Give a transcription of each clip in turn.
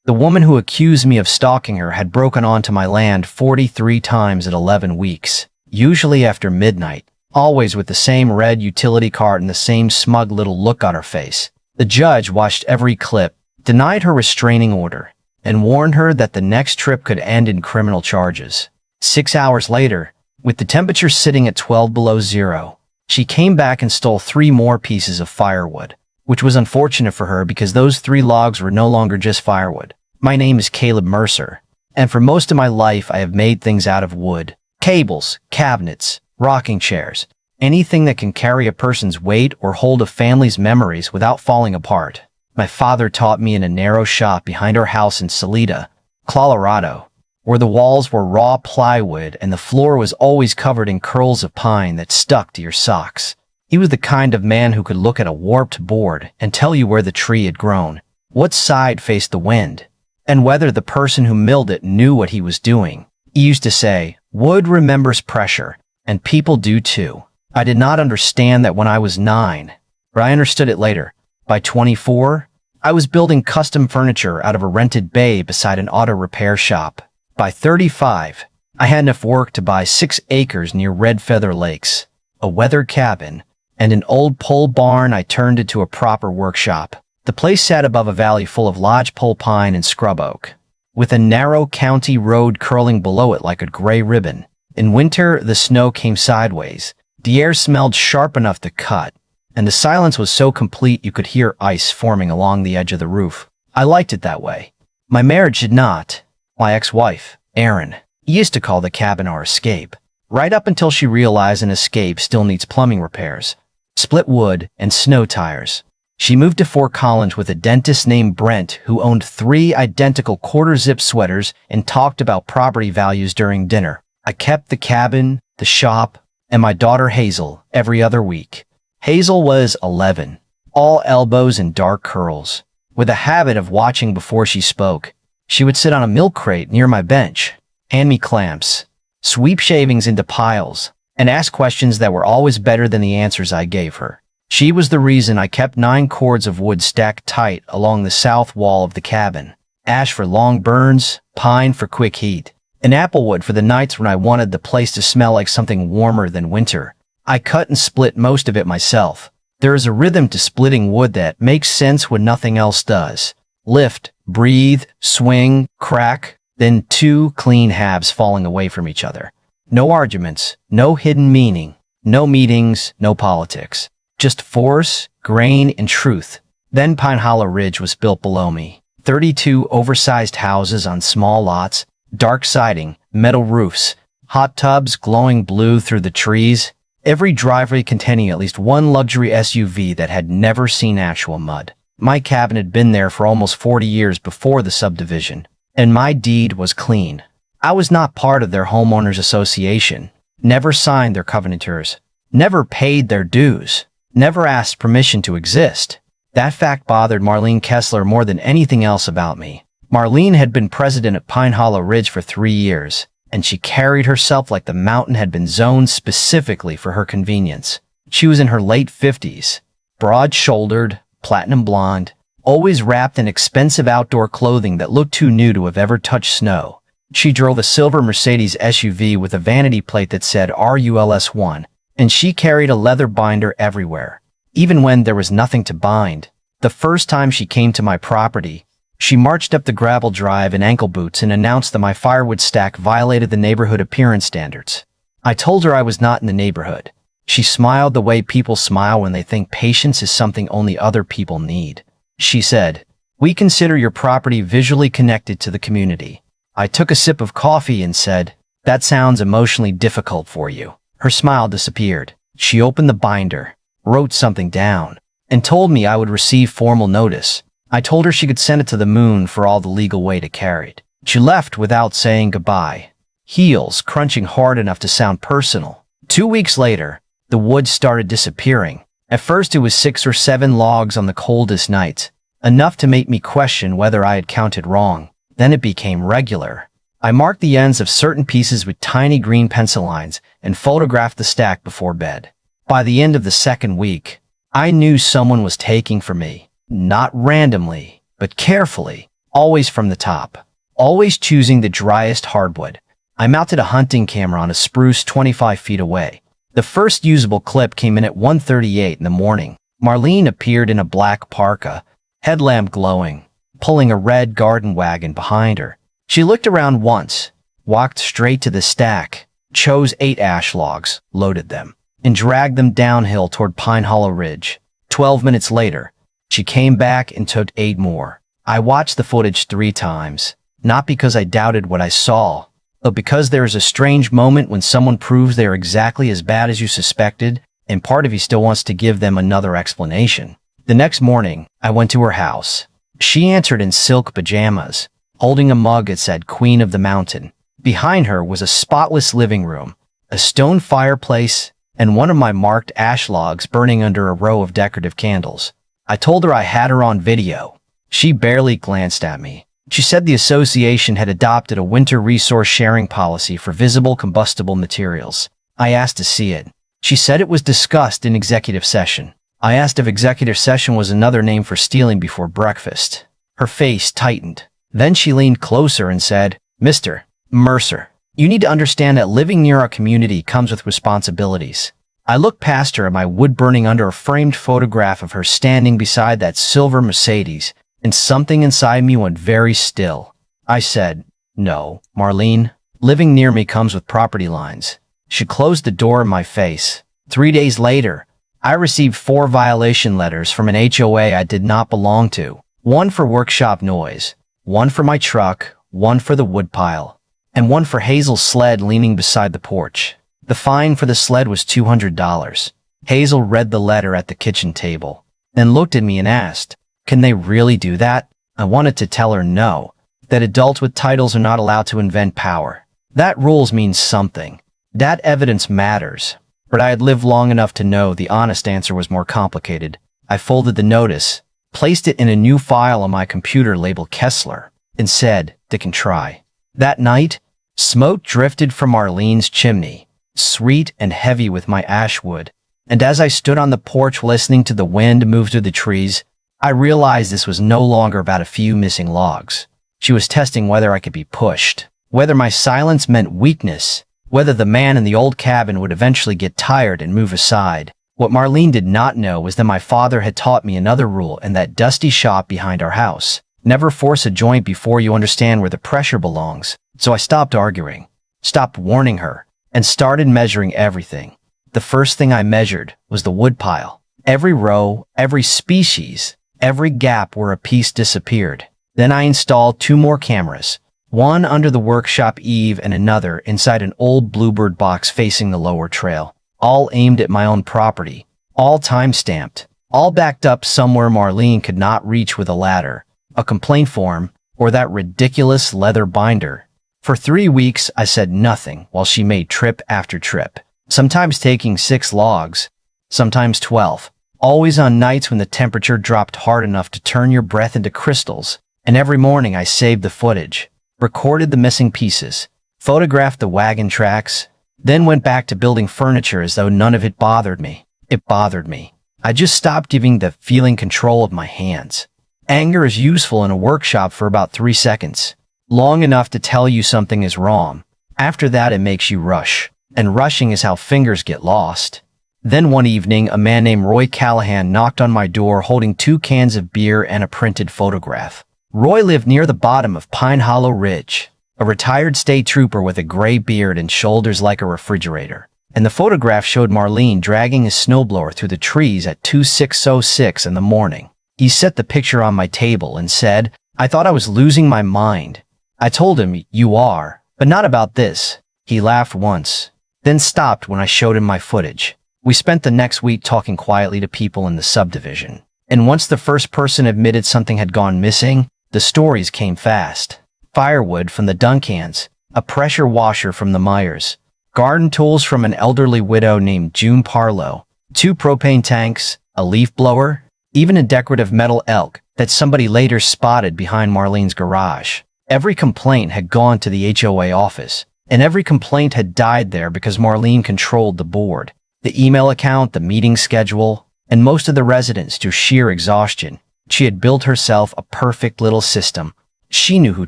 The woman who accused me of stalking her had broken onto my land 43 times in 11 weeks, usually after midnight, always with the same red utility cart and the same smug little look on her face. The judge watched every clip, denied her restraining order, and warned her that the next trip could end in criminal charges. 6 hours later, with the temperature sitting at 12 below zero, she came back and stole 3 more pieces of firewood, which was unfortunate for her because those 3 logs were no longer just firewood. My name is Caleb Mercer, and for most of my life I have made things out of wood. Cables, cabinets, rocking chairs, anything that can carry a person's weight or hold a family's memories without falling apart. My father taught me in a narrow shop behind our house in Salida, Colorado, where the walls were raw plywood and the floor was always covered in curls of pine that stuck to your socks. He was the kind of man who could look at a warped board and tell you where the tree had grown, what side faced the wind, and whether the person who milled it knew what he was doing. He used to say, "Wood remembers pressure, and people do too." I did not understand that when I was 9, but I understood it later. By 24, I was building custom furniture out of a rented bay beside an auto repair shop. By 35, I had enough work to buy 6 acres near Red Feather Lakes, a weathered cabin, and an old pole barn I turned into a proper workshop. The place sat above a valley full of lodgepole pine and scrub oak, with a narrow county road curling below it like a gray ribbon. In winter, the snow came sideways. The air smelled sharp enough to cut, and the silence was so complete you could hear ice forming along the edge of the roof. I liked it that way. My marriage did not. My ex-wife, Erin, used to call the cabin our escape, right up until she realized an escape still needs plumbing repairs, split wood, and snow tires. She moved to Fort Collins with a dentist named Brent who owned 3 identical quarter-zip sweaters and talked about property values during dinner. I kept the cabin, the shop, and my daughter Hazel every other week. Hazel was 11, all elbows and dark curls, with a habit of watching before she spoke. She would sit on a milk crate near my bench, hand me clamps, sweep shavings into piles, and ask questions that were always better than the answers I gave her. She was the reason I kept 9 cords of wood stacked tight along the south wall of the cabin. Ash for long burns, pine for quick heat, and applewood for the nights when I wanted the place to smell like something warmer than winter. I cut and split most of it myself. There is a rhythm to splitting wood that makes sense when nothing else does. Lift, breathe, swing, crack, then 2 clean halves falling away from each other. No arguments, no hidden meaning, no meetings, no politics. Just force, grain, and truth. Then Pine Hollow Ridge was built below me. 32 oversized houses on small lots, dark siding, metal roofs, hot tubs glowing blue through the trees, every driveway containing at least one luxury SUV that had never seen actual mud. My cabin had been there for almost 40 years before the subdivision, and my deed was clean. I was not part of their homeowners association, never signed their covenanters, never paid their dues, never asked permission to exist. That fact bothered Marlene Kessler more than anything else about me. Marlene had been president at Pine Hollow Ridge for 3 years, and she carried herself like the mountain had been zoned specifically for her convenience. She was in her late 50s, broad-shouldered, platinum blonde, always wrapped in expensive outdoor clothing that looked too new to have ever touched snow. She drove a silver Mercedes SUV with a vanity plate that said RULS1, and she carried a leather binder everywhere, even when there was nothing to bind. The first time she came to my property, she marched up the gravel drive in ankle boots and announced that my firewood stack violated the neighborhood appearance standards. I told her I was not in the neighborhood. She smiled the way people smile when they think patience is something only other people need. She said, "We consider your property visually connected to the community." I took a sip of coffee and said, "That sounds emotionally difficult for you." Her smile disappeared. She opened the binder, wrote something down, and told me I would receive formal notice. I told her she could send it to the moon for all the legal way to carry it. She left without saying goodbye, heels crunching hard enough to sound personal. 2 weeks later, the wood started disappearing. At first it was 6 or 7 logs on the coldest nights, enough to make me question whether I had counted wrong. Then it became regular. I marked the ends of certain pieces with tiny green pencil lines and photographed the stack before bed. By the end of the 2nd week, I knew someone was taking from me. Not randomly, but carefully. always from the top, always choosing the driest hardwood. I mounted a hunting camera on a spruce 25 feet away. The first usable clip came in at 1:38 in the morning. Marlene appeared in a black parka, headlamp glowing, pulling a red garden wagon behind her. She looked around once, walked straight to the stack, chose 8 ash logs, loaded them, and dragged them downhill toward Pine Hollow Ridge. 12 minutes later, she came back and took 8 more. I watched the footage 3 times, not because I doubted what I saw, but because there is a strange moment when someone proves they are exactly as bad as you suspected, and part of you still wants to give them another explanation. The next morning, I went to her house. She answered in silk pajamas, holding a mug that said Queen of the Mountain. Behind her was a spotless living room, a stone fireplace, and one of my marked ash logs burning under a row of decorative candles. I told her I had her on video. She barely glanced at me. She said the association had adopted a winter resource sharing policy for visible combustible materials. I asked to see it. She said it was discussed in executive session. I asked if executive session was another name for stealing before breakfast. Her face tightened. Then she leaned closer and said, "Mr. Mercer, you need to understand that living near our community comes with responsibilities." I looked past her at my wood burning under a framed photograph of her standing beside that silver Mercedes, and something inside me went very still. I said, "No, Marlene, living near me comes with property lines." She closed the door in my face. 3 days later, I received 4 violation letters from an HOA I did not belong to. 1 for workshop noise, 1 for my truck, 1 for the woodpile, and 1 for Hazel's sled leaning beside the porch. The fine for the sled was $200. Hazel read the letter at the kitchen table, then looked at me and asked, "Can they really do that?" I wanted to tell her no, that adults with titles are not allowed to invent power. That rules means something. That evidence matters. But I had lived long enough to know the honest answer was more complicated. I folded the notice, placed it in a new file on my computer labeled Kessler, and said, "They can try." That night, smoke drifted from Marlene's chimney, sweet and heavy with my ash wood. And as I stood on the porch listening to the wind move through the trees, I realized this was no longer about a few missing logs. She was testing whether I could be pushed, whether my silence meant weakness, whether the man in the old cabin would eventually get tired and move aside. What Marlene did not know was that my father had taught me another rule in that dusty shop behind our house. Never force a joint before you understand where the pressure belongs. So I stopped arguing, stopped warning her, and started measuring everything. The first thing I measured was the woodpile. Every row, every species, every gap where a piece disappeared. Then I installed 2 more cameras, one under the workshop eave and another inside an old bluebird box facing the lower trail, all aimed at my own property, all time-stamped, all backed up somewhere Marlene could not reach with a ladder, a complaint form, or that ridiculous leather binder. For 3 weeks, I said nothing while she made trip after trip, sometimes taking 6 logs, sometimes 12, always on nights when the temperature dropped hard enough to turn your breath into crystals. And every morning I saved the footage, recorded the missing pieces, photographed the wagon tracks, then went back to building furniture as though none of it bothered me. It bothered me. I just stopped giving the feeling control of my hands. Anger is useful in a workshop for about 3 seconds, long enough to tell you something is wrong. After that, it makes you rush, and rushing is how fingers get lost. Then one evening, a man named Roy Callahan knocked on my door holding 2 cans of beer and a printed photograph. Roy lived near the bottom of Pine Hollow Ridge, a retired state trooper with a gray beard and shoulders like a refrigerator. And the photograph showed Marlene dragging his snowblower through the trees at 2606 in the morning. He set the picture on my table and said, "I thought I was losing my mind." I told him, "You are, but not about this." He laughed once, then stopped when I showed him my footage. We spent the next week talking quietly to people in the subdivision. And once the first person admitted something had gone missing, the stories came fast. Firewood from the Duncans, a pressure washer from the Myers, garden tools from an elderly widow named June Parlow, 2 propane tanks, a leaf blower, even a decorative metal elk that somebody later spotted behind Marlene's garage. Every complaint had gone to the HOA office, and every complaint had died there because Marlene controlled the board, the email account, the meeting schedule, and most of the residents through sheer exhaustion. She had built herself a perfect little system. She knew who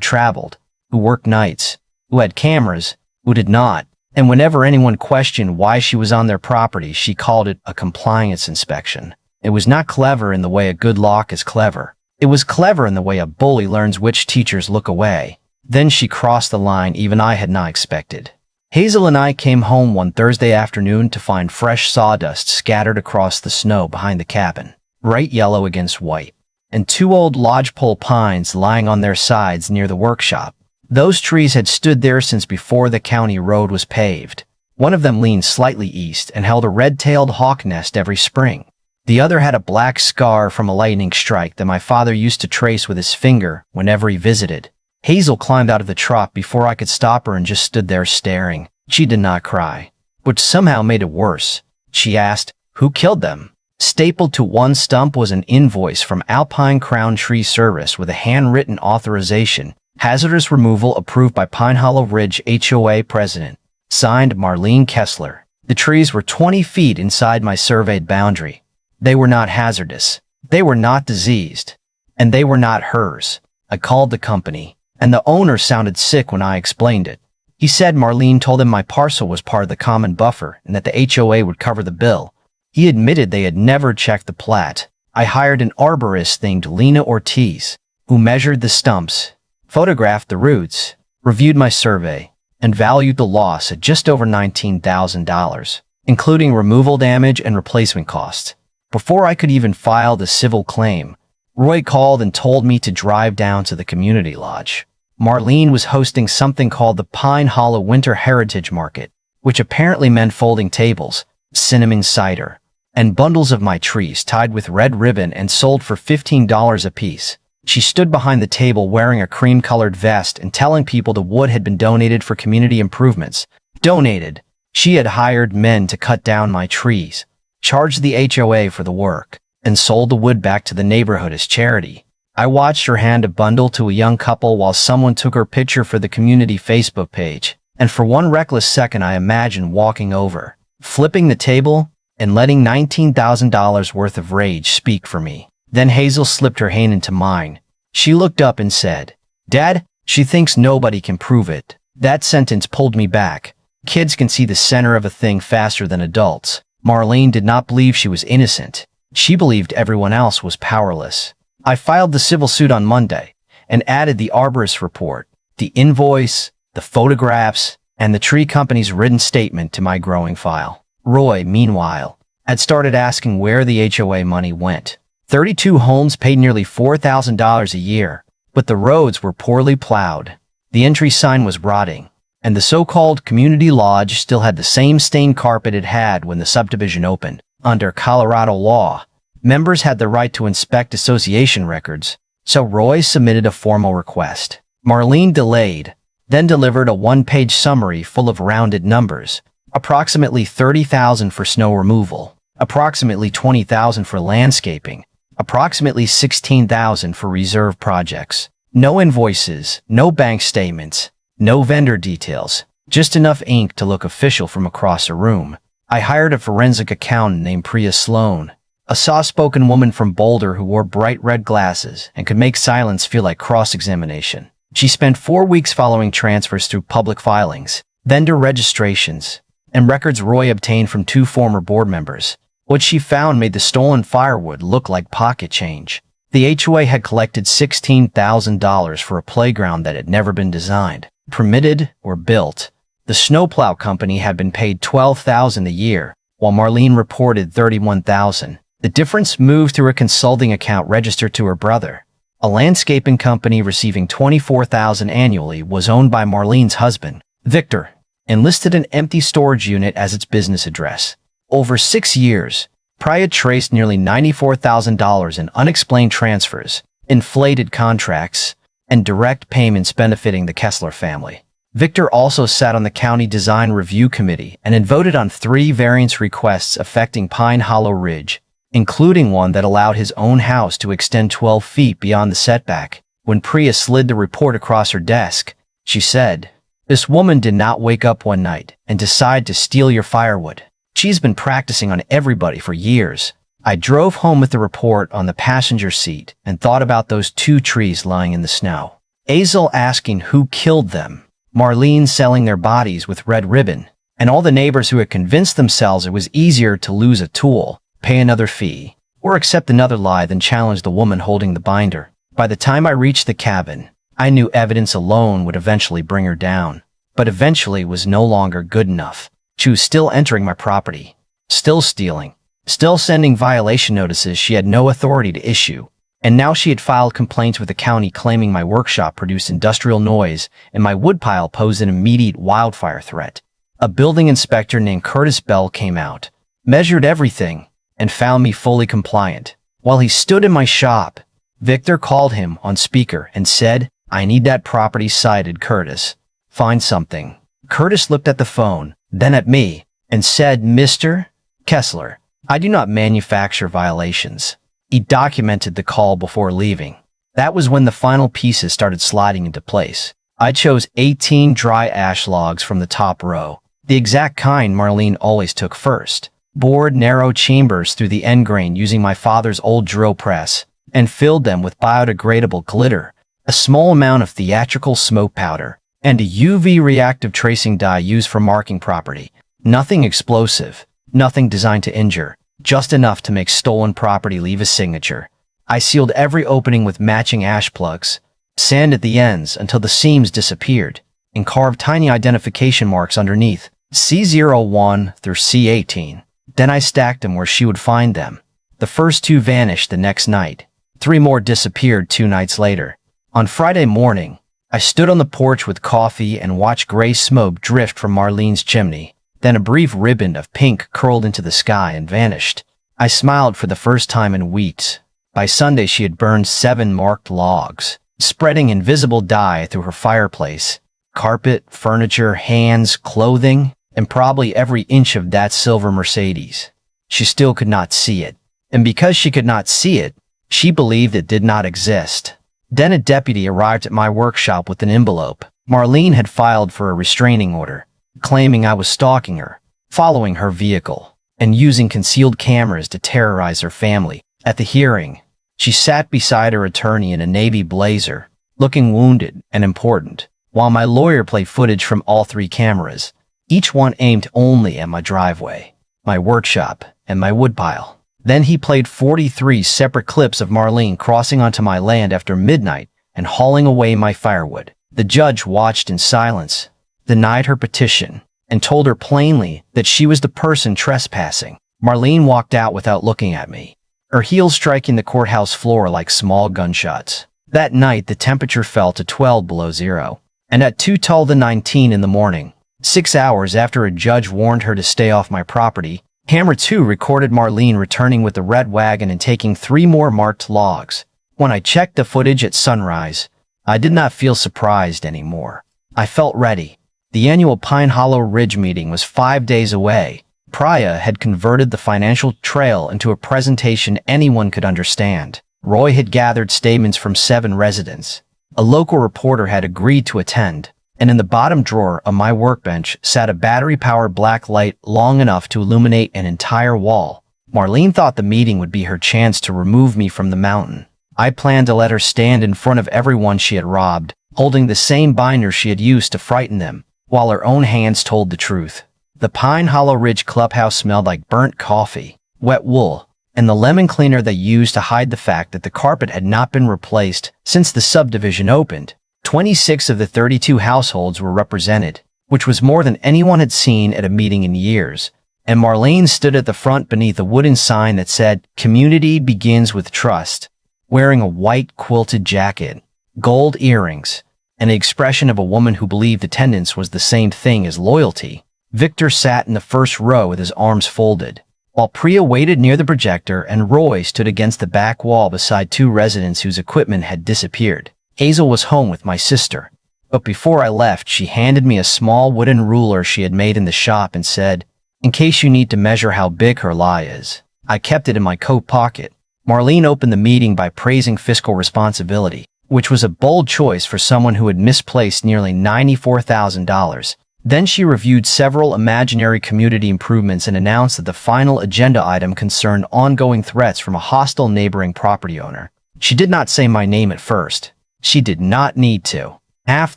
traveled, who worked nights, who had cameras, who did not. And whenever anyone questioned why she was on their property, she called it a compliance inspection. It was not clever in the way a good lock is clever. It was clever in the way a bully learns which teachers look away. Then she crossed the line even I had not expected. Hazel and I came home one Thursday afternoon to find fresh sawdust scattered across the snow behind the cabin, bright yellow against white, and two old lodgepole pines lying on their sides near the workshop. Those trees had stood there since before the county road was paved. One of them leaned slightly east and held a red-tailed hawk nest every spring. The other had a black scar from a lightning strike that my father used to trace with his finger whenever he visited. Hazel climbed out of the truck before I could stop her and just stood there staring. She did not cry, which somehow made it worse. She asked, "Who killed them?" Stapled to one stump was an invoice from Alpine Crown Tree Service with a handwritten authorization. Hazardous removal approved by Pine Hollow Ridge HOA President. Signed, Marlene Kessler. The trees were 20 feet inside my surveyed boundary. They were not hazardous. They were not diseased. And they were not hers. I called the company, and the owner sounded sick when I explained it. He said Marlene told him my parcel was part of the common buffer and that the HOA would cover the bill. He admitted they had never checked the plat. I hired an arborist named Lena Ortiz, who measured the stumps, photographed the roots, reviewed my survey, and valued the loss at just over $19,000, including removal damage and replacement costs. Before I could even file the civil claim, Roy called and told me to drive down to the community lodge. Marlene was hosting something called the Pine Hollow Winter Heritage Market, which apparently meant folding tables, cinnamon cider, and bundles of my trees tied with red ribbon and sold for $15 apiece. She stood behind the table wearing a cream-colored vest and telling people the wood had been donated for community improvements. Donated. She had hired men to cut down my trees, charged the HOA for the work, and sold the wood back to the neighborhood as charity. I watched her hand a bundle to a young couple while someone took her picture for the community Facebook page, and for one reckless second I imagined walking over, flipping the table, and letting $19,000 worth of rage speak for me. Then Hazel slipped her hand into mine. She looked up and said, "Dad, she thinks nobody can prove it." That sentence pulled me back. Kids can see the center of a thing faster than adults. Marlene did not believe she was innocent. She believed everyone else was powerless. I filed the civil suit on Monday and added the arborist report, the invoice, the photographs, and the tree company's written statement to my growing file. Roy, meanwhile, had started asking where the HOA money went. 32 homes paid nearly $4,000 a year, but the roads were poorly plowed. The entry sign was rotting, and the so-called community lodge still had the same stained carpet it had when the subdivision opened. Under Colorado law, members had the right to inspect association records, so Roy submitted a formal request. Marlene delayed, then delivered a one-page summary full of rounded numbers, approximately $30,000 for snow removal, approximately $20,000 for landscaping, approximately $16,000 for reserve projects. No invoices, no bank statements, no vendor details, just enough ink to look official from across a room. I hired a forensic accountant named Priya Sloan, a soft-spoken woman from Boulder who wore bright red glasses and could make silence feel like cross-examination. She spent 4 weeks following transfers through public filings, vendor registrations, and records Roy obtained from 2 former board members. What she found made the stolen firewood look like pocket change. The HOA had collected $16,000 for a playground that had never been designed, permitted, or built. The snowplow company had been paid $12,000 a year, while Marlene reported $31,000. The difference moved through a consulting account registered to her brother. A landscaping company receiving $24,000 annually was owned by Marlene's husband, Victor, and listed an empty storage unit as its business address. Over 6 years, Priya traced nearly $94,000 in unexplained transfers, inflated contracts, and direct payments benefiting the Kessler family. Victor also sat on the County Design Review Committee and had voted on 3 variance requests affecting Pine Hollow Ridge, including one that allowed his own house to extend 12 feet beyond the setback. When Priya slid the report across her desk, she said, "This woman did not wake up one night and decide to steal your firewood. She's been practicing on everybody for years." I drove home with the report on the passenger seat and thought about those 2 trees lying in the snow. Azel asking who killed them, Marlene selling their bodies with red ribbon, and all the neighbors who had convinced themselves it was easier to lose a tool, pay another fee, or accept another lie than challenge the woman holding the binder. By the time I reached the cabin, I knew evidence alone would eventually bring her down, but eventually was no longer good enough. She was still entering my property, still stealing, still sending violation notices she had no authority to issue, and now she had filed complaints with the county claiming my workshop produced industrial noise and my woodpile posed an immediate wildfire threat. A building inspector named Curtis Bell came out, measured everything, and found me fully compliant. While he stood in my shop, Victor called him on speaker and said, "I need that property cited, Curtis. Find something." Curtis looked at the phone, then at me, and said, "Mr. Kessler, I do not manufacture violations." He documented the call before leaving. That was when the final pieces started sliding into place. I chose 18 dry ash logs from the top row, the exact kind Marlene always took first, bored narrow chambers through the end grain using my father's old drill press, and filled them with biodegradable glitter, a small amount of theatrical smoke powder, and a UV reactive tracing dye used for marking property. Nothing explosive, nothing designed to injure, just enough to make stolen property leave a signature. I sealed every opening with matching ash plugs, sand at the ends until the seams disappeared, and carved tiny identification marks underneath, C01 through C18. Then I stacked them where she would find them. The first 2 vanished the next night. 3 more disappeared 2 nights later. On Friday morning, I stood on the porch with coffee and watched gray smoke drift from Marlene's chimney. Then a brief ribbon of pink curled into the sky and vanished. I smiled for the first time in weeks. By Sunday, she had burned 7 marked logs, spreading invisible dye through her fireplace, carpet, furniture, hands, clothing, and probably every inch of that silver Mercedes. She still could not see it. And because she could not see it, she believed it did not exist. Then a deputy arrived at my workshop with an envelope. Marlene had filed for a restraining order, claiming I was stalking her, following her vehicle, and using concealed cameras to terrorize her family. At the hearing, she sat beside her attorney in a navy blazer, looking wounded and important, while my lawyer played footage from all 3 cameras, each one aimed only at my driveway, my workshop, and my woodpile. Then he played 43 separate clips of Marlene crossing onto my land after midnight and hauling away my firewood. The judge watched in silence, denied her petition, and told her plainly that she was the person trespassing. Marlene walked out without looking at me, her heels striking the courthouse floor like small gunshots. That night, the temperature fell to 12 below zero, and at 2:19 in the morning, 6 hours after a judge warned her to stay off my property, Camera 2 recorded Marlene returning with the red wagon and taking 3 more marked logs. When I checked the footage at sunrise, I did not feel surprised anymore. I felt ready. The annual Pine Hollow Ridge meeting was 5 days away. Priya had converted the financial trail into a presentation anyone could understand. Roy had gathered statements from 7 residents. A local reporter had agreed to attend, and in the bottom drawer of my workbench sat a battery-powered black light long enough to illuminate an entire wall. Marlene thought the meeting would be her chance to remove me from the mountain. I planned to let her stand in front of everyone she had robbed, holding the same binder she had used to frighten them, while her own hands told the truth. The Pine Hollow Ridge clubhouse smelled like burnt coffee, wet wool, and the lemon cleaner they used to hide the fact that the carpet had not been replaced since the subdivision opened. 26 of the 32 households were represented, which was more than anyone had seen at a meeting in years, and Marlene stood at the front beneath a wooden sign that said, "Community begins with trust," wearing a white quilted jacket, gold earrings, and the expression of a woman who believed attendance was the same thing as loyalty. Victor sat in the first row with his arms folded, while Priya waited near the projector and Roy stood against the back wall beside 2 residents whose equipment had disappeared. Hazel was home with my sister, but before I left, she handed me a small wooden ruler she had made in the shop and said, "In case you need to measure how big her lie is." I kept it in my coat pocket. Marlene opened the meeting by praising fiscal responsibility, which was a bold choice for someone who had misplaced nearly $94,000. Then she reviewed several imaginary community improvements and announced that the final agenda item concerned ongoing threats from a hostile neighboring property owner. She did not say my name at first. She did not need to. Half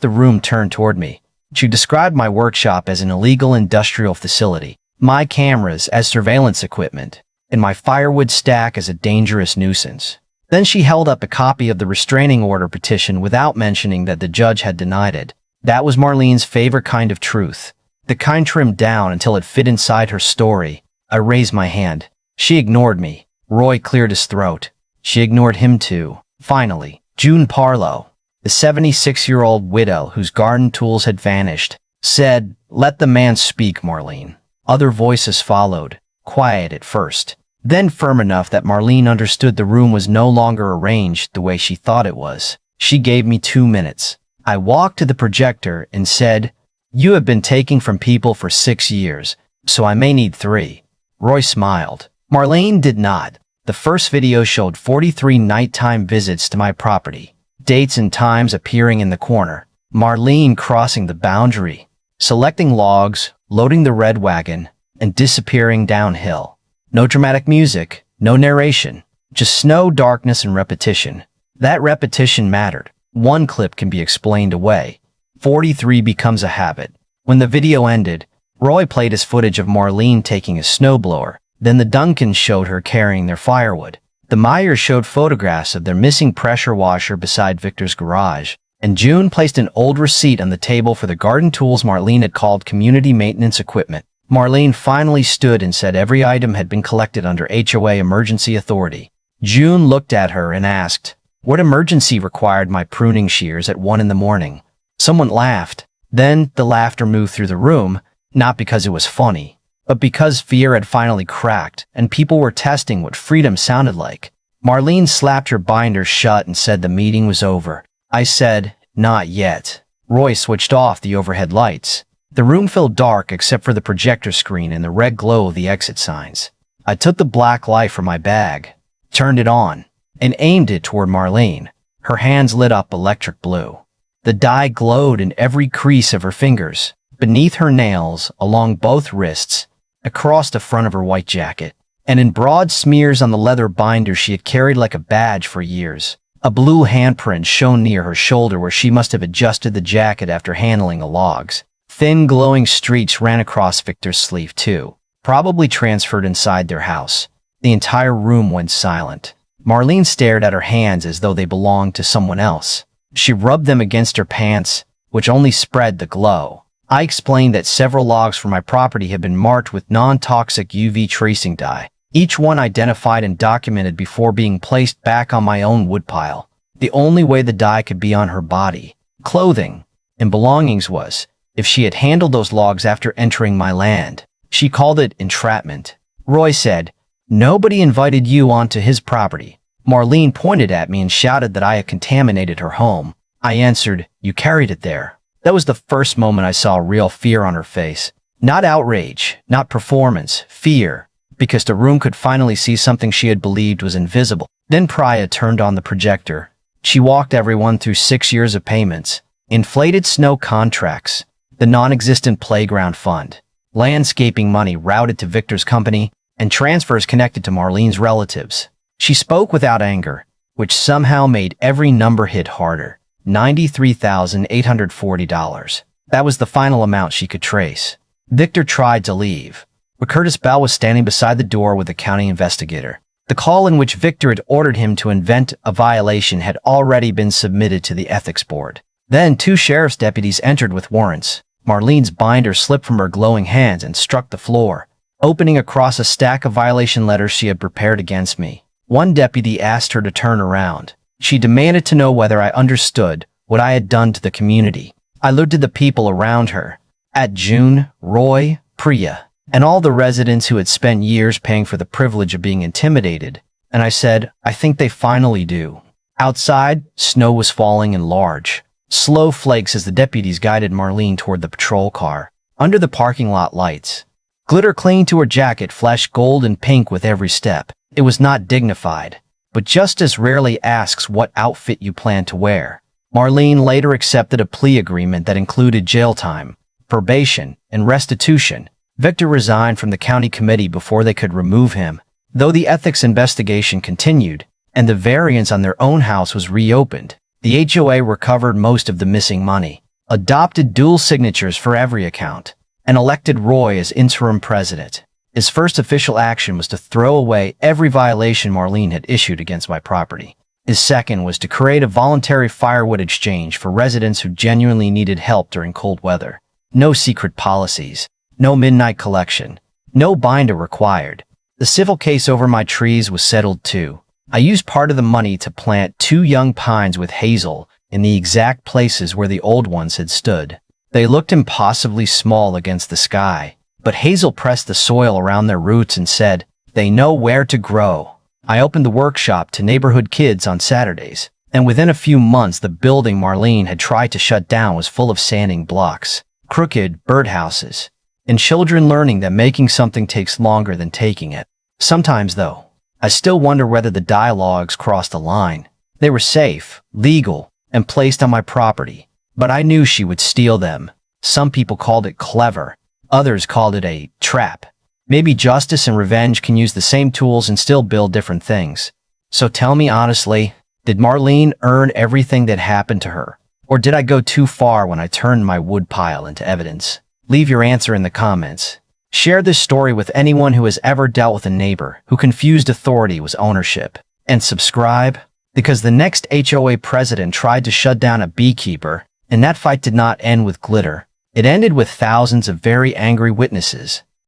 the room turned toward me. She described my workshop as an illegal industrial facility, my cameras as surveillance equipment, and my firewood stack as a dangerous nuisance. Then she held up a copy of the restraining order petition without mentioning that the judge had denied it. That was Marlene's favorite kind of truth, the kind trimmed down until it fit inside her story. I raised my hand. She ignored me. Roy cleared his throat. She ignored him too. Finally, June Parlow, the 76-year-old widow whose garden tools had vanished, said, "Let the man speak, Marlene." Other voices followed, quiet at first, then firm enough that Marlene understood the room was no longer arranged the way she thought it was. She gave me 2 minutes. I walked to the projector and said, "You have been taking from people for 6 years, so I may need 3. Roy smiled. Marlene did not. The first video showed 43 nighttime visits to my property, dates and times appearing in the corner. Marlene crossing the boundary, selecting logs, loading the red wagon, and disappearing downhill. No dramatic music, no narration, just snow, darkness, and repetition. That repetition mattered. One clip can be explained away. 43 becomes a habit. When the video ended, Roy played his footage of Marlene taking a snowblower. Then the Duncans showed her carrying their firewood. The Myers showed photographs of their missing pressure washer beside Victor's garage. And June placed an old receipt on the table for the garden tools Marlene had called community maintenance equipment. Marlene finally stood and said every item had been collected under HOA emergency authority. June looked at her and asked, "What emergency required my pruning shears at 1 in the morning?" Someone laughed. Then the laughter moved through the room, not because it was funny, but because fear had finally cracked and people were testing what freedom sounded like. Marlene slapped her binder shut and said the meeting was over. I said, "Not yet." Roy switched off the overhead lights. The room felt dark except for the projector screen and the red glow of the exit signs. I took the black light from my bag, turned it on, and aimed it toward Marlene. Her hands lit up electric blue. The dye glowed in every crease of her fingers, beneath her nails, along both wrists, across the front of her white jacket, and in broad smears on the leather binder she had carried like a badge for years. A blue handprint shone near her shoulder where she must have adjusted the jacket after handling the logs. Thin glowing streaks ran across Victor's sleeve too, probably transferred inside their house. The entire room went silent. Marlene stared at her hands as though they belonged to someone else. She rubbed them against her pants, which only spread the glow. I explained that several logs from my property had been marked with non-toxic UV tracing dye, each one identified and documented before being placed back on my own woodpile. The only way the dye could be on her body, clothing, and belongings was if she had handled those logs after entering my land. She called it entrapment. Roy said, "Nobody invited you onto his property." Marlene pointed at me and shouted that I had contaminated her home. I answered, "You carried it there." That was the first moment I saw real fear on her face. Not outrage, not performance, fear, because the room could finally see something she had believed was invisible. Then Priya turned on the projector. She walked everyone through 6 years of payments, inflated snow contracts, the non-existent playground fund, landscaping money routed to Victor's company, and transfers connected to Marlene's relatives. She spoke without anger, which somehow made every number hit harder. $93,840. That was the final amount she could trace. Victor tried to leave, but Curtis Bell was standing beside the door with the county investigator. The call in which Victor had ordered him to invent a violation had already been submitted to the ethics board. Then 2 sheriff's deputies entered with warrants. Marlene's binder slipped from her glowing hands and struck the floor, opening across a stack of violation letters she had prepared against me. One deputy asked her to turn around. She demanded to know whether I understood what I had done to the community. I looked at the people around her, at June, Roy, Priya, and all the residents who had spent years paying for the privilege of being intimidated, and I said, "I think they finally do." Outside, snow was falling in large, slow flakes as the deputies guided Marlene toward the patrol car. Under the parking lot lights, glitter clinging to her jacket flashed gold and pink with every step. It was not dignified, but just as rarely asks what outfit you plan to wear. Marlene later accepted a plea agreement that included jail time, probation, and restitution. Victor resigned from the county committee before they could remove him, though the ethics investigation continued, and the variance on their own house was reopened. The HOA recovered most of the missing money, adopted dual signatures for every account, and elected Roy as interim president. His first official action was to throw away every violation Marlene had issued against my property. His second was to create a voluntary firewood exchange for residents who genuinely needed help during cold weather. No secret policies, no midnight collection, no binder required. The civil case over my trees was settled too. I used part of the money to plant 2 young pines with hazel in the exact places where the old ones had stood. They looked impossibly small against the sky, but hazel pressed the soil around their roots and said, "They know where to grow." I opened the workshop to neighborhood kids on Saturdays, and within a few months the building Marlene had tried to shut down was full of sanding blocks, crooked birdhouses, and children learning that making something takes longer than taking it. Sometimes, though, I still wonder whether the dialogues crossed a line. They were safe, legal, and placed on my property, but I knew she would steal them. Some people called it clever. Others called it a trap. Maybe justice and revenge can use the same tools and still build different things. So tell me honestly, did Marlene earn everything that happened to her? Or did I go too far when I turned my wood pile into evidence? Leave your answer in the comments. Share this story with anyone who has ever dealt with a neighbor who confused authority with ownership. And subscribe, because the next HOA president tried to shut down a beekeeper, and that fight did not end with glitter. It ended with thousands of very angry witnesses.